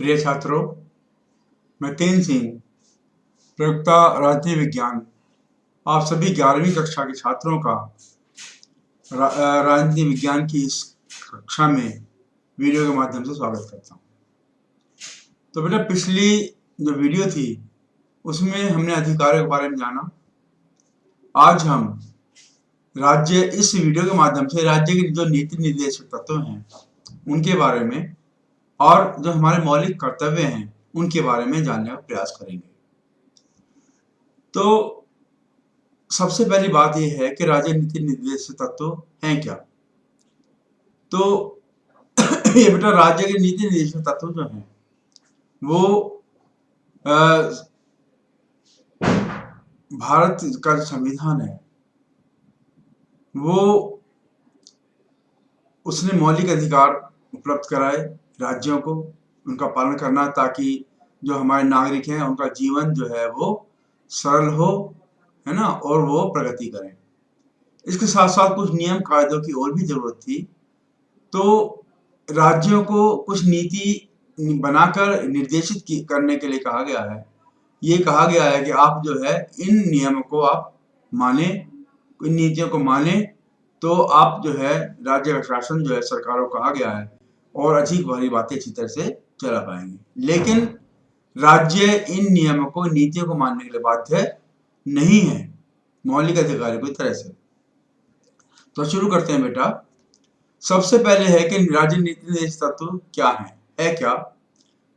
प्रिय छात्रों, मैं तेन सिंह, प्रवक्ता राजनीति विज्ञान, आप सभी 11वीं कक्षा के छात्रों का राजनीति विज्ञान की इस कक्षा में वीडियो के माध्यम से स्वागत करता हूँ। तो बेटा, पिछली जो वीडियो थी उसमें हमने अधिकारों के बारे में जाना। आज हम इस वीडियो के माध्यम से राज्य के जो नीति निर्देशक तत्व हैं उनके बारे में और जो हमारे मौलिक कर्तव्य हैं उनके बारे में जानने का प्रयास करेंगे। तो सबसे पहली बात यह है कि राज्य नीति निर्देशक तत्व हैं क्या। तो ये बेटा, राज्य के नीति निर्देशक तत्व जो हैं वो भारत का जो संविधान है वो उसने मौलिक अधिकार उपलब्ध कराए राज्यों को उनका पालन करना, ताकि जो हमारे नागरिक हैं उनका जीवन जो है वो सरल हो, है ना, और वो प्रगति करें। इसके साथ साथ कुछ नियम कायदों की और भी जरूरत थी। तो राज्यों को कुछ नीति बनाकर निर्देशित करने के लिए कहा गया है। ये कहा गया है कि आप जो है इन नियमों को आप माने, इन नीतियों को माने, तो आप जो है राज्य का शासन जो है सरकारों को कहा गया है और अधिक भारी बातें अच्छी तरह से चला पाएंगे। लेकिन राज्य इन नियमों को, नीतियों को मानने के लिए बाध्य नहीं है मौलिक अधिकारों की तरह से। तो शुरू करते हैं बेटा। सबसे पहले है कि राज्य नीति निर्देशक तत्व क्या है क्या।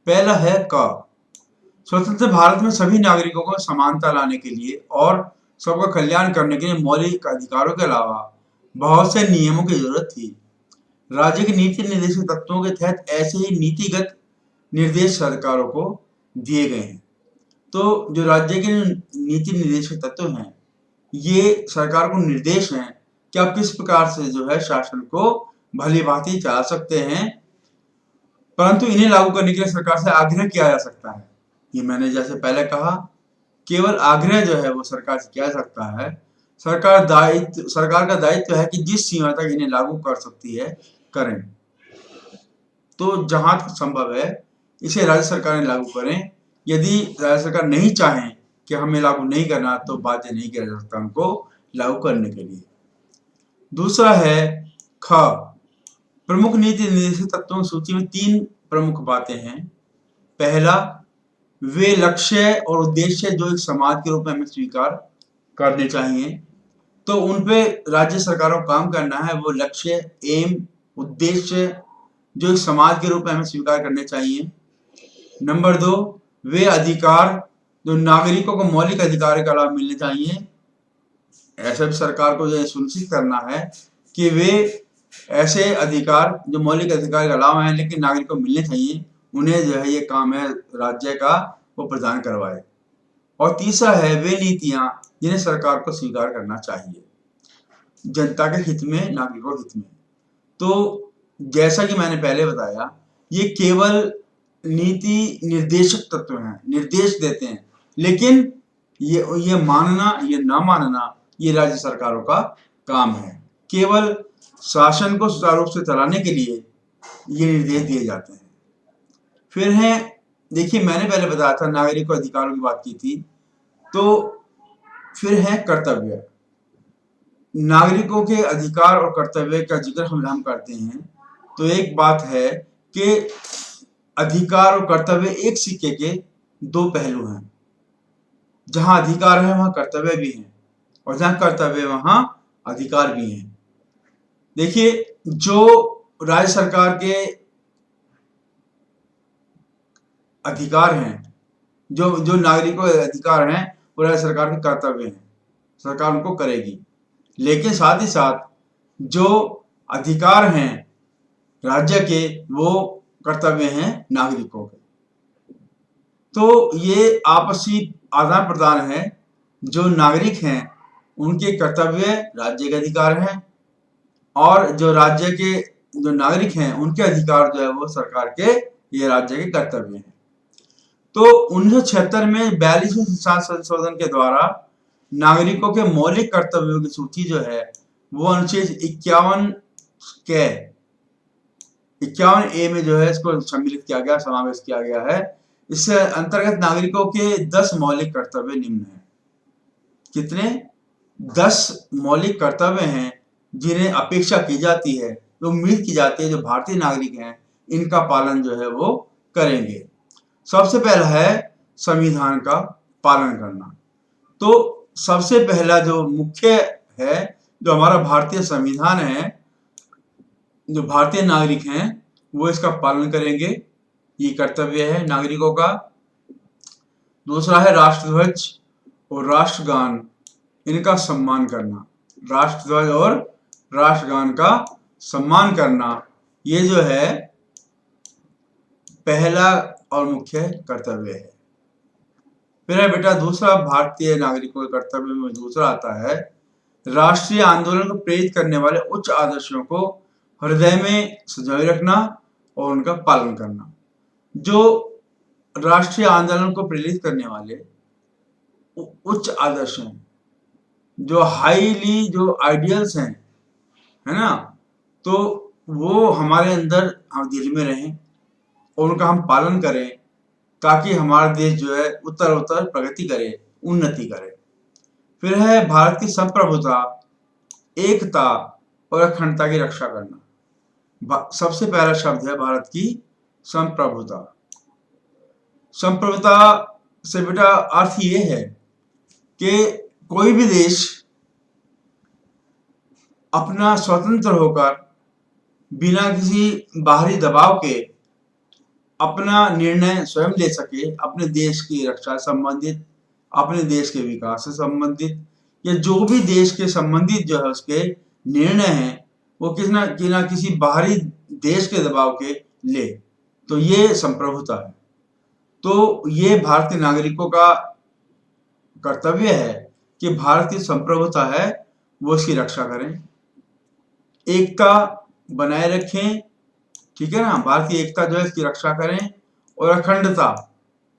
पहला है क, स्वतंत्र भारत में सभी नागरिकों को समानता लाने के लिए और सबका कल्याण करने के लिए मौलिक अधिकारों के अलावा बहुत से नियमों की जरूरत थी। राज्य के नीति निर्देशक तत्वों के तहत ऐसे ही नीतिगत निर्देश सरकारों को दिए गए हैं। तो जो राज्य के नीति निर्देशक तत्व हैं ये सरकार को निर्देश हैं कि आप किस प्रकार से जो है शासन को भली भांति चला सकते हैं, परंतु इन्हें लागू करने के लिए सरकार से आग्रह किया जा सकता है। ये मैंने जैसे पहले कहा, केवल आग्रह जो है वो सरकार से किया जा सकता है। सरकार का दायित्व है कि जिस सीमा तक इन्हें लागू कर सकती है करें। तो जहां तक संभव है इसे राज्य सरकारें लागू करें। यदि राज्य सरकार नहीं चाहें कि हमें लागू नहीं करना तो बाध्य नहीं किया जा सकता उनको लागू करने के लिए। दूसरा है ख, प्रमुख नीति निर्देशक तत्वों की सूची में 3 प्रमुख बातें हैं। पहला, वे लक्ष्य और उद्देश्य जो एक समाज के रूप में हमें स्वीकार करने चाहिए। तो उन पे राज्य सरकारों को काम करना है। वो लक्ष्य, एम, उद्देश्य जो एक समाज के रूप में हमें स्वीकार करने चाहिए। नंबर 2, वे अधिकार जो नागरिकों को मौलिक अधिकार का लाभ मिलने चाहिए। ऐसा भी सरकार को यह सुनिश्चित करना है कि वे ऐसे अधिकार जो मौलिक अधिकार का लाभ है लेकिन नागरिकों को मिलने चाहिए, उन्हें जो है ये काम है राज्य का वो प्रदान करवाए। और तीसरा है वे नीतियां जिन्हें सरकार को स्वीकार करना चाहिए जनता के हित में, नागरिकों के हित में। तो जैसा कि मैंने पहले बताया, ये केवल नीति निर्देशक तत्व हैं, निर्देश देते हैं, लेकिन ये मानना, ये ना मानना, ये राज्य सरकारों का काम है। केवल शासन को सुचारू रूप से चलाने के लिए ये निर्देश दिए जाते हैं। फिर है, देखिए मैंने पहले बताया था नागरिकों अधिकारों की बात की थी, तो फिर है कर्तव्य। नागरिकों के अधिकार और कर्तव्य का जिक्र हम करते हैं तो एक बात है कि अधिकार और कर्तव्य एक सिक्के के 2 पहलू हैं। जहां अधिकार है वहां कर्तव्य भी है और जहां कर्तव्य वहां अधिकार भी है। देखिए, जो राज्य सरकार के अधिकार हैं, जो नागरिकों के अधिकार हैं, वो राज्य सरकार के कर्तव्य हैं, सरकार उनको करेगी। लेकिन साथ ही साथ जो अधिकार हैं राज्य के, वो कर्तव्य हैं नागरिकों के। तो ये आपसी आदान प्रदान है। जो नागरिक हैं उनके कर्तव्य राज्य के अधिकार हैं और जो राज्य के जो नागरिक हैं उनके अधिकार जो है वो सरकार के, ये राज्य के कर्तव्य हैं। तो 1976 में 42वें संशोधन के द्वारा नागरिकों के मौलिक कर्तव्यों की सूची जो है वो अनुच्छेद 51 के 51A में जो है इसको सम्मिलित किया गया, समावेश किया गया है। इससे अंतर्गत नागरिकों के 10 मौलिक कर्तव्य निम्न हैं। कितने? 10 मौलिक कर्तव्य हैं जिन्हें अपेक्षा की जाती है, तो उम्मीद की जाती है जो भारतीय नागरिक हैं इनका पालन जो है वो करेंगे। सबसे पहला है संविधान का पालन करना। तो सबसे पहला जो मुख्य है, जो हमारा भारतीय संविधान है, जो भारतीय नागरिक हैं वो इसका पालन करेंगे, ये कर्तव्य है नागरिकों का। दूसरा है राष्ट्रध्वज और राष्ट्रगान, इनका सम्मान करना। राष्ट्रध्वज और राष्ट्रगान का सम्मान करना, ये जो है पहला और मुख्य कर्तव्य है। फिर है बेटा दूसरा भारतीय नागरिकों के कर्तव्य में दूसरा आता है राष्ट्रीय आंदोलन को प्रेरित करने वाले उच्च आदर्शों को हृदय में संजोए रखना और उनका पालन करना। जो राष्ट्रीय आंदोलन को प्रेरित करने वाले उच्च आदर्श हैं, जो हाईली जो आइडियल्स हैं, है ना, तो वो हमारे अंदर हम दिल में रहें और उनका हम पालन करें, ताकि हमारा देश जो है उत्तर प्रगति करे, उन्नति करे। फिर है भारत की संप्रभुता, एकता और अखंडता की रक्षा करना। सबसे पहला शब्द है भारत की संप्रभुता। संप्रभुता से बेटा अर्थ ये है कि कोई भी देश अपना स्वतंत्र होकर बिना किसी बाहरी दबाव के अपना निर्णय स्वयं ले सके, अपने देश की रक्षा संबंधित, अपने देश के विकास से संबंधित, या जो भी देश के संबंधित जो है उसके निर्णय हैं वो किसी बाहरी देश के दबाव के ले, तो ये संप्रभुता है। तो ये भारतीय नागरिकों का कर्तव्य है कि भारत की संप्रभुता है वो इसकी रक्षा करें, एकता बनाए रखें, ठीक है ना, भारतीय एकता जो है इसकी रक्षा करें, और अखंडता,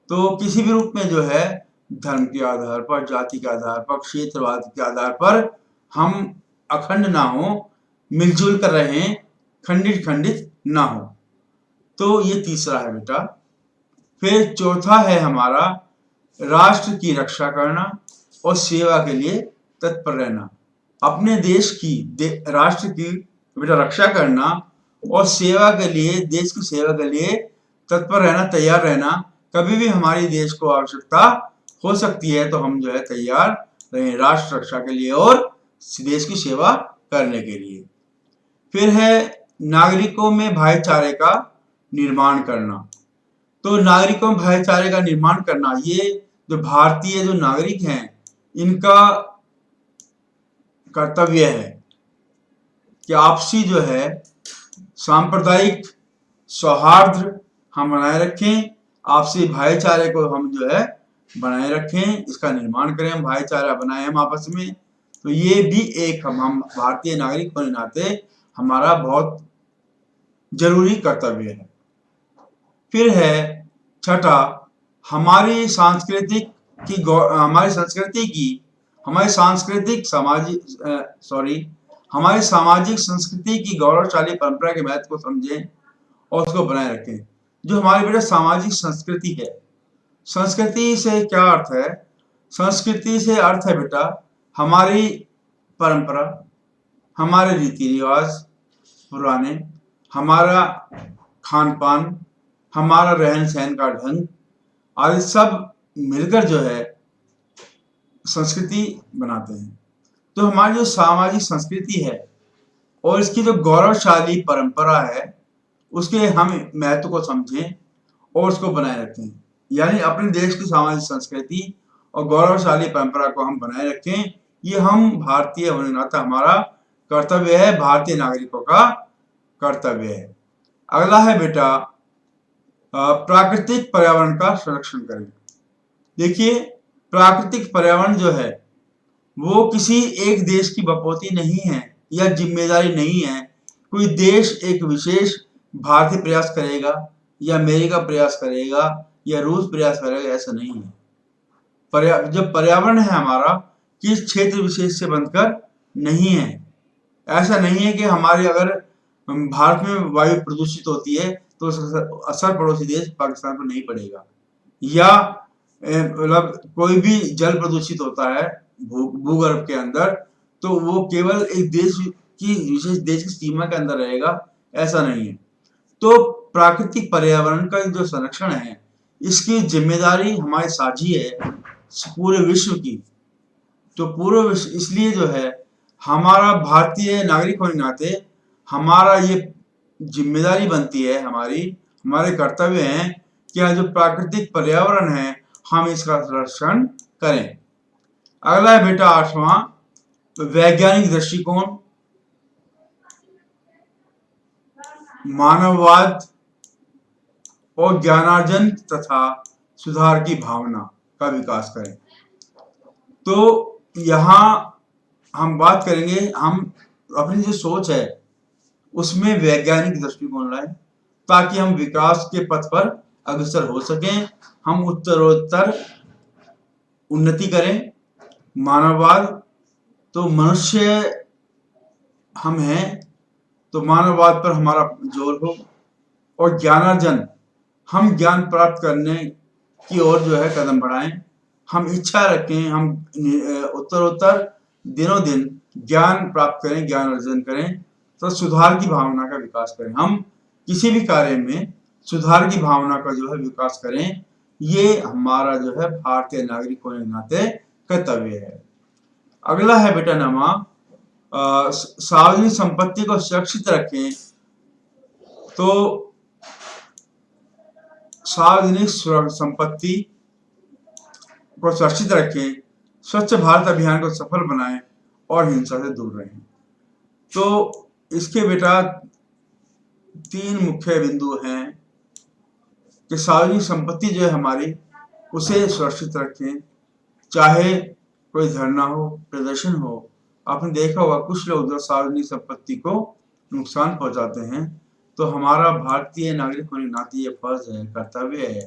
तो किसी भी रूप में जो है धर्म के आधार पर, जाति के आधार पर, क्षेत्रवाद के आधार पर हम अखंड ना हो, मिलजुल कर रहें, खंडित ना हो। तो ये तीसरा है बेटा। फिर चौथा है हमारा राष्ट्र की रक्षा करना और सेवा के लिए तत्पर रहना। अपने देश की राष्ट्र की बेटा रक्षा करना और सेवा के लिए, देश की सेवा के लिए तत्पर रहना, तैयार रहना। कभी भी हमारी देश को आवश्यकता हो सकती है तो हम जो है तैयार रहें राष्ट्र रक्षा के लिए और देश की सेवा करने के लिए। फिर है नागरिकों में भाईचारे का निर्माण करना। तो नागरिकों में भाईचारे का निर्माण करना, ये जो भारतीय जो नागरिक हैं इनका कर्तव्य है कि आपसी जो है सांप्रदायिक सौहार्द हम बनाए रखें, आपसी भाईचारे को हम जो है बनाए रखें, इसका निर्माण करें, हम भाईचारा बनाए हम आपस में। तो ये भी एक हम भारतीय नागरिक होने नाते हमारा बहुत जरूरी कर्तव्य है। फिर है छठा, हमारी संस्कृति की हमारी सामाजिक संस्कृति की गौरवशाली परंपरा के महत्व को समझें और उसको बनाए रखें। जो हमारी बेटा सामाजिक संस्कृति है, संस्कृति से क्या अर्थ है? संस्कृति से अर्थ है बेटा हमारी परंपरा, हमारे रीति रिवाज पुराने, हमारा खान पान, हमारा रहन सहन का ढंग आदि सब मिलकर जो है संस्कृति बनाते हैं। तो हमारी जो सामाजिक संस्कृति है और इसकी जो गौरवशाली परंपरा है उसके हम महत्व को समझें और उसको बनाए रखें। यानी अपने देश की सामाजिक संस्कृति और गौरवशाली परंपरा को हम बनाए रखें, ये हम भारतीय होने नाते हमारा कर्तव्य है, भारतीय नागरिकों का कर्तव्य है। अगला है बेटा प्राकृतिक पर्यावरण का संरक्षण करें। देखिए प्राकृतिक पर्यावरण जो है वो किसी एक देश की बपौती नहीं है या जिम्मेदारी नहीं है। कोई देश एक विशेष भारतीय प्रयास करेगा या अमेरिका प्रयास करेगा या रूस प्रयास करेगा, ऐसा नहीं है। जो पर्यावरण है हमारा किस क्षेत्र विशेष से बनकर नहीं है। ऐसा नहीं है कि हमारे अगर भारत में वायु प्रदूषित होती है तो असर पड़ोसी देश पाकिस्तान पर नहीं पड़ेगा। या मतलब कोई भी जल प्रदूषित होता है भूगर्भ के अंदर, तो वो केवल एक देश की विशेष देश की सीमा के अंदर रहेगा, ऐसा नहीं है। तो प्राकृतिक पर्यावरण का जो संरक्षण है, इसकी जिम्मेदारी हमारी साझी है पूरे विश्व की। तो पूरे विश्व इसलिए जो है हमारा भारतीय नागरिक होने के नाते हमारा ये जिम्मेदारी बनती है, हमारे कर्तव्य हैं कि जो प्राकृतिक पर्यावरण है हम इसका संरक्षण करें। अगला है बेटा 8वां, वैज्ञानिक दृष्टिकोण, मानववाद और ज्ञानार्जन तथा सुधार की भावना का विकास करें। तो यहाँ हम बात करेंगे, हम अपनी जो सोच है उसमें वैज्ञानिक दृष्टिकोण लाएं ताकि हम विकास के पथ पर अग्रसर हो सकें, हम उत्तरोत्तर उन्नति करें। मानववाद, तो मनुष्य हम हैं तो मानववाद पर हमारा जोर हो। और ज्ञानार्जन, हम ज्ञान प्राप्त करने की ओर जो है कदम बढ़ाएं, हम इच्छा रखें, हम उत्तरोत्तर दिनों दिन ज्ञान प्राप्त करें, ज्ञान अर्जन करें, तो सुधार की भावना का विकास करें। हम किसी भी कार्य में सुधार की भावना का जो है विकास करें, ये हमारा जो है भारतीय नागरिक होने के नाते कर्तव्य है। अगला है बेटा 9वां, सार्वजनिक संपत्ति को सुरक्षित रखें। तो सार्वजनिक संपत्ति को सुरक्षित रखें, स्वच्छ भारत अभियान को सफल बनाएं और हिंसा से दूर रहें। तो इसके बेटा 3 मुख्य बिंदु हैं कि सार्वजनिक संपत्ति जो है हमारी, उसे सुरक्षित रखें, चाहे कोई धरना हो, प्रदर्शन हो। आपने देखा होगा कुछ लोग जो सार्वजनिक संपत्ति को नुकसान पहुंचाते हैं, तो हमारा भारतीय नागरिक होने के नाते ये फर्ज है, कर्तव्य है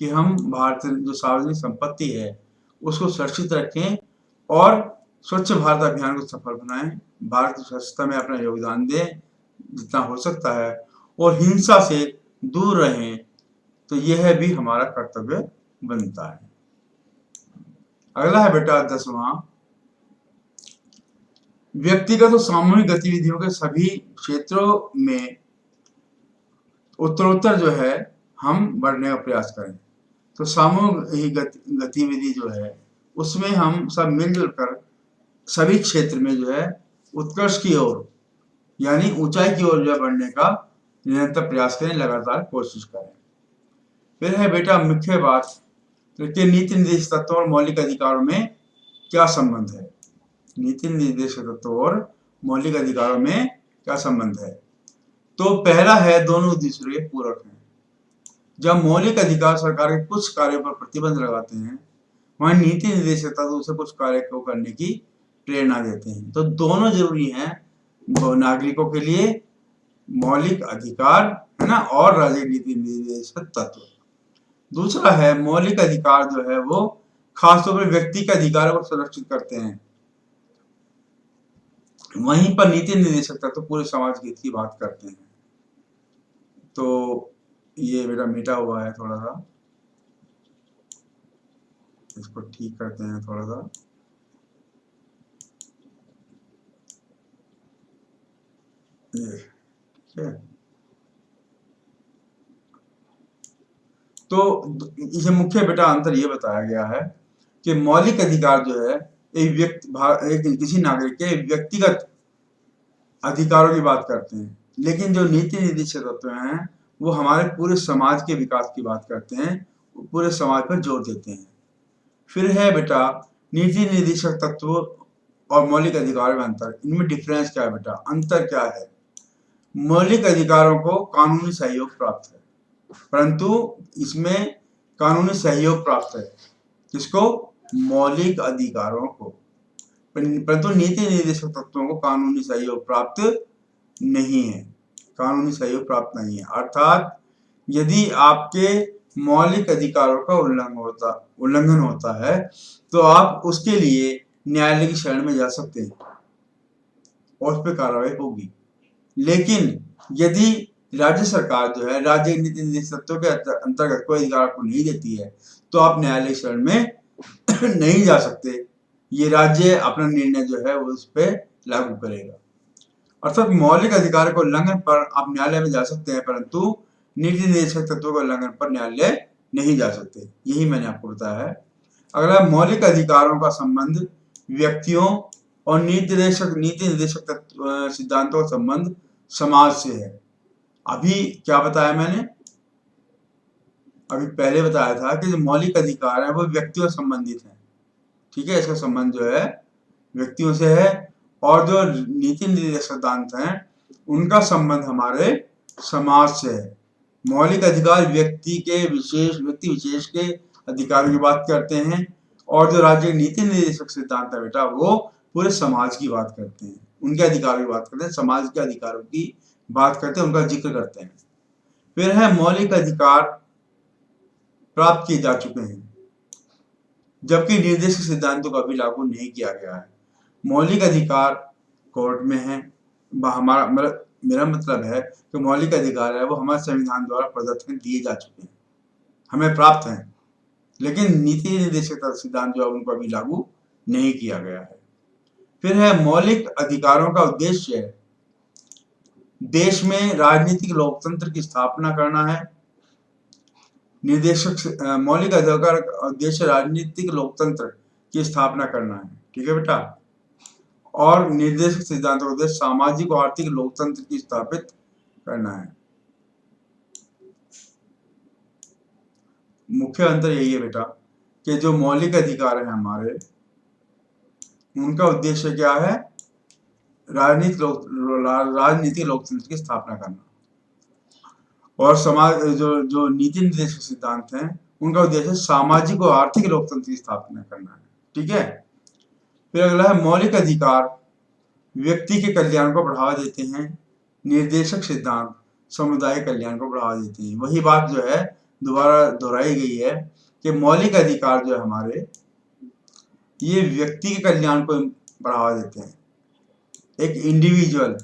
कि हम भारतीय जो सार्वजनिक संपत्ति है उसको सुरक्षित रखें और स्वच्छ भारत अभियान को सफल बनाएं, भारत की स्वच्छता में अपना योगदान दें जितना हो सकता है, और हिंसा से दूर रहें। तो यह भी हमारा कर्तव्य बनता है। अगला है बेटा 10वां, व्यक्तिगत और सामूहिक गतिविधियों के सभी क्षेत्रों में उत्तरोत्तर जो है हम बढ़ने का प्रयास करें। तो सामूहिक गतिविधि जो है उसमें हम सब मिलजुल कर सभी क्षेत्र में जो है उत्कर्ष की ओर यानी ऊंचाई की ओर जो है बढ़ने का निरंतर प्रयास करें, लगातार कोशिश करें। फिर है बेटा मुख्य बात कि नीति निर्देश तत्व और मौलिक अधिकारों में क्या संबंध है। नीति निर्देश तत्व और मौलिक अधिकारों में क्या संबंध है? तो पहला है, दोनों दूसरे के पूरक हैं। जब मौलिक अधिकार सरकार के कुछ कार्यों पर प्रतिबंध लगाते हैं, वहीं नीति निर्देश तत्व उसे कुछ कार्य को करने की प्रेरणा देते हैं। तो दोनों जरूरी हैं नागरिकों के लिए, मौलिक अधिकार है ना, और राजनीति निर्देश तत्व। दूसरा है, मौलिक अधिकार जो है वो खासतौर पर व्यक्ति के अधिकारों को सुरक्षित करते हैं, वहीं पर नीति निर्देशक तत्व पूरे समाज के हित की बात करते हैं। तो ये बेटा मिटा हुआ है, थोड़ा सा इसको ठीक करते हैं थोड़ा सा। ये तो इसे मुख्य बेटा अंतर ये बताया गया है कि मौलिक अधिकार जो है एक किसी नागरिक के व्यक्तिगत अधिकारों की बात करते हैं, लेकिन जो नीति निर्देशक तत्व हैं वो हमारे पूरे समाज के विकास की बात करते हैं, पूरे समाज पर जोर देते हैं। फिर है बेटा नीति निर्देशक तत्व और मौलिक अधिकारों में अंतर। इनमें डिफरेंस क्या है बेटा, अंतर क्या है? मौलिक अधिकारों को कानूनी सहयोग प्राप्त है, परंतु इसमें कानूनी सहयोग प्राप्त है किसको? मौलिक अधिकारों को। परंतु नीति निर्देशक तत्वों को कानूनी सहयोग प्राप्त नहीं है, कानूनी सहयोग प्राप्त नहीं है। अर्थात यदि आपके मौलिक अधिकारों का उल्लंघन होता है तो आप उसके लिए न्यायालय की शरण में जा सकते हैं और उस पर कार्रवाई होगी। लेकिन यदि राज्य सरकार जो है राज्य नीति निर्देशक तत्वों के अंतर्गत कोई अधिकार आपको नहीं देती है तो आप न्यायालय शरण में नहीं जा सकते। ये राज्य अपना निर्णय जो है उस पर लागू करेगा। अर्थात मौलिक अधिकार को उल्लंघन पर आप न्यायालय में जा सकते हैं, परंतु नीति निर्देशक तत्वों के उल्लंघन पर न्यायालय नहीं जा सकते। यही मैंने आपको बताया है। अगला, मौलिक अधिकारों का संबंध व्यक्तियों और नीति निर्देशक सिद्धांतों का संबंध समाज से है। अभी क्या बताया मैंने? अभी पहले बताया था कि जो मौलिक अधिकार है वो व्यक्तियों से संबंधित है। ठीक है, इसका संबंध जो है व्यक्तियों से है, और जो नीति निर्देशक सिद्धांत हैं उनका संबंध हमारे समाज से है। मौलिक अधिकार व्यक्ति विशेष के अधिकारों की बात करते हैं, और जो राज्य नीति निर्देशक सिद्धांत है बेटा वो पूरे समाज की बात करते हैं, उनके अधिकारों की बात करते हैं, समाज के अधिकारों की बात करते हैं, उनका जिक्र करते हैं। फिर है मौलिक अधिकार प्राप्त किए जा चुके हैं जबकि निर्देशक सिद्धांतों का भी लागू नहीं किया गया है। मौलिक अधिकार कोर्ट में है। मेरा मतलब है कि मौलिक अधिकार है वो हमारे संविधान द्वारा प्रदत्त में दिए जा चुके हैं, हमें प्राप्त हैं, लेकिन नीति निर्देशक सिद्धांत जो है उनको अभी लागू नहीं किया गया है। फिर है मौलिक अधिकारों का उद्देश्य देश में राजनीतिक लोकतंत्र की स्थापना करना है। मौलिक अधिकार का उद्देश्य राजनीतिक लोकतंत्र की स्थापना करना है। ठीक है बेटा। और निर्देशक सिद्धांत का उद्देश्य सामाजिक और आर्थिक लोकतंत्र की स्थापित करना है। मुख्य अंतर यही है बेटा कि जो मौलिक अधिकार है हमारे, उनका उद्देश्य क्या है? राजनीतिक लोकतंत्र की स्थापना करना। और समाज जो नीति निर्देशक सिद्धांत हैं उनका उद्देश्य सामाजिक और आर्थिक लोकतंत्र की स्थापना करना है। ठीक है। फिर अगला है मौलिक अधिकार व्यक्ति के कल्याण को बढ़ावा देते हैं, निर्देशक सिद्धांत समुदाय कल्याण को बढ़ावा देते हैं। वही बात जो है दोबारा दोहराई गई है कि मौलिक अधिकार जो है हमारे, ये व्यक्ति के कल्याण को बढ़ावा देते हैं, एक इंडिविजुअल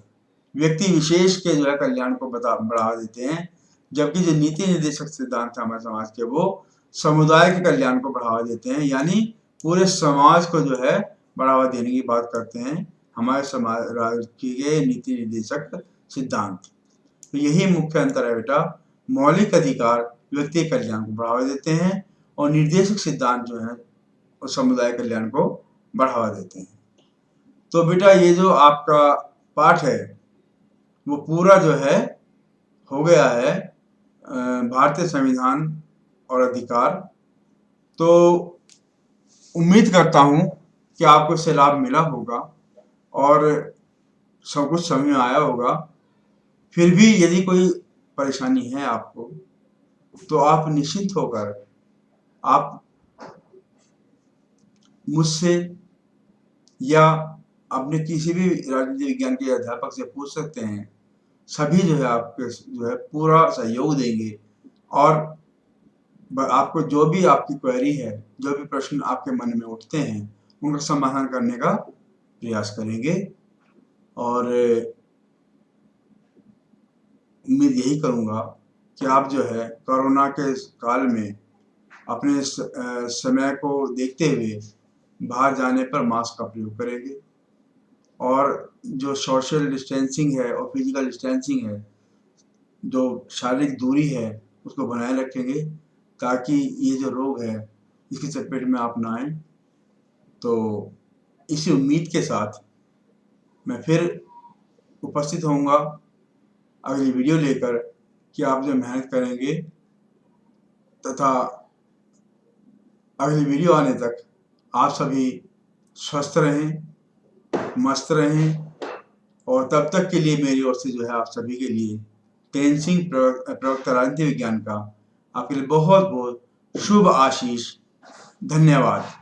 व्यक्ति विशेष के जो है कल्याण को बढ़ावा देते हैं, जबकि जो नीति निर्देशक सिद्धांत है हमारे समाज के वो समुदाय के कल्याण को बढ़ावा देते हैं, यानी पूरे समाज को जो है बढ़ावा देने की बात करते हैं हमारे समाज के नीति निर्देशक सिद्धांत। तो यही मुख्य अंतर है बेटा। मौलिक अधिकार व्यक्ति के कल्याण को बढ़ावा देते हैं और निर्देशक सिद्धांत जो है वो समुदाय कल्याण को बढ़ावा देते हैं। तो बेटा ये जो आपका पाठ है वो पूरा जो है हो गया है भारतीय संविधान और अधिकार। तो उम्मीद करता हूँ कि आपको इससे लाभ मिला होगा और सब कुछ समझ में आया होगा। फिर भी यदि कोई परेशानी है आपको तो आप निश्चिंत होकर आप मुझसे या अपने किसी भी राजनीति विज्ञान के अध्यापक से पूछ सकते हैं। सभी जो है आपके जो है पूरा सहयोग देंगे और आपको जो भी आपकी क्वेरी है, जो भी प्रश्न आपके मन में उठते हैं, उनका समाधान करने का प्रयास करेंगे। और उम्मीद यही करूँगा कि आप जो है कोरोना के काल में अपने समय को देखते हुए बाहर जाने पर मास्क का प्रयोग करेंगे और जो सोशल डिस्टेंसिंग है और फिजिकल डिस्टेंसिंग है, जो शारीरिक दूरी है, उसको बनाए रखेंगे ताकि ये जो रोग है इसकी चपेट में आप ना आए। तो इसी उम्मीद के साथ मैं फिर उपस्थित होऊंगा अगली वीडियो लेकर कि आप जो मेहनत करेंगे, तथा अगली वीडियो आने तक आप सभी स्वस्थ रहें, मस्त रहें। और तब तक के लिए मेरी ओर से जो है आप सभी के लिए टेंसिंग प्रवक्ता राजनीति विज्ञान का आपके लिए बहुत बहुत शुभ आशीष। धन्यवाद।